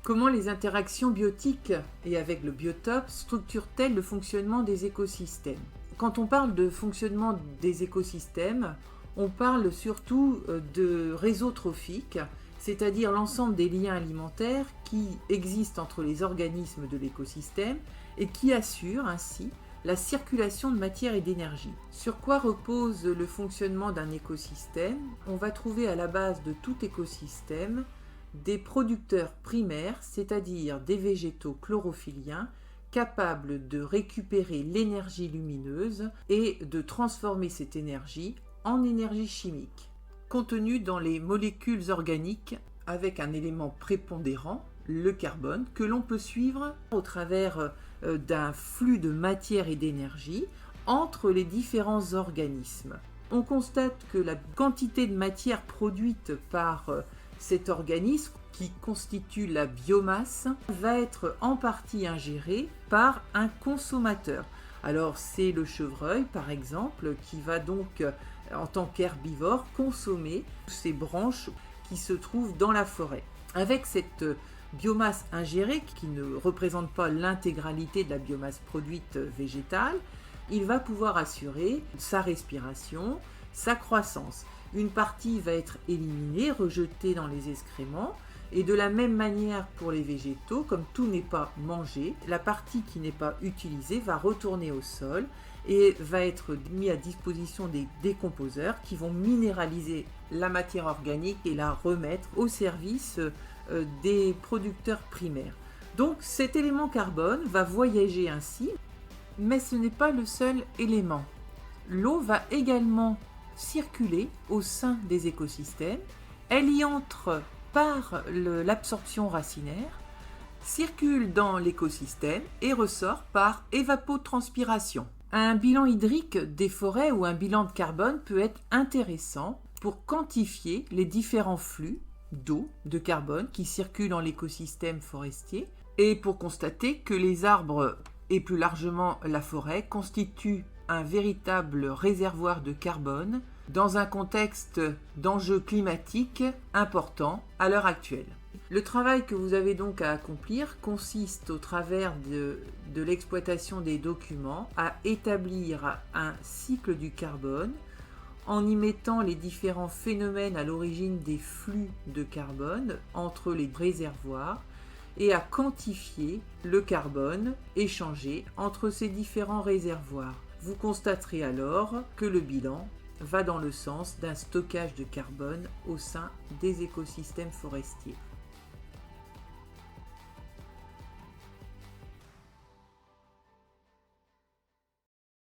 Comment les interactions biotiques et avec le biotope structurent-elles le fonctionnement des écosystèmes? Quand on parle de fonctionnement des écosystèmes, on parle surtout de réseaux trophiques, c'est-à-dire l'ensemble des liens alimentaires qui existent entre les organismes de l'écosystème et qui assurent ainsi la circulation de matière et d'énergie. Sur quoi repose le fonctionnement d'un écosystème? On va trouver à la base de tout écosystème des producteurs primaires, c'est-à-dire des végétaux chlorophylliens, capables de récupérer l'énergie lumineuse et de transformer cette énergie en énergie chimique, contenue dans les molécules organiques avec un élément prépondérant, le carbone, que l'on peut suivre au travers d'un flux de matière et d'énergie entre les différents organismes. On constate que la quantité de matière produite par cet organisme, qui constitue la biomasse, va être en partie ingérée par un consommateur. Alors c'est le chevreuil par exemple qui va donc en tant qu'herbivore consommer ces branches qui se trouvent dans la forêt. Avec cette biomasse ingérée qui ne représente pas l'intégralité de la biomasse produite végétale, il va pouvoir assurer sa respiration, sa croissance. Une partie va être éliminée, rejetée dans les excréments, et de la même manière pour les végétaux, comme tout n'est pas mangé, la partie qui n'est pas utilisée va retourner au sol et va être mise à disposition des décomposeurs qui vont minéraliser la matière organique et la remettre au service des producteurs primaires. Donc cet élément carbone va voyager ainsi, mais ce n'est pas le seul élément. L'eau va également circuler au sein des écosystèmes, elle y entre par l'absorption racinaire, circule dans l'écosystème et ressort par évapotranspiration. Un bilan hydrique des forêts ou un bilan de carbone peut être intéressant pour quantifier les différents flux d'eau, de carbone qui circulent dans l'écosystème forestier et pour constater que les arbres et plus largement la forêt constituent un véritable réservoir de carbone dans un contexte d'enjeux climatiques importants à l'heure actuelle. Le travail que vous avez donc à accomplir consiste au travers de l'exploitation des documents à établir un cycle du carbone en y mettant les différents phénomènes à l'origine des flux de carbone entre les réservoirs et à quantifier le carbone échangé entre ces différents réservoirs. Vous constaterez alors que le bilan va dans le sens d'un stockage de carbone au sein des écosystèmes forestiers.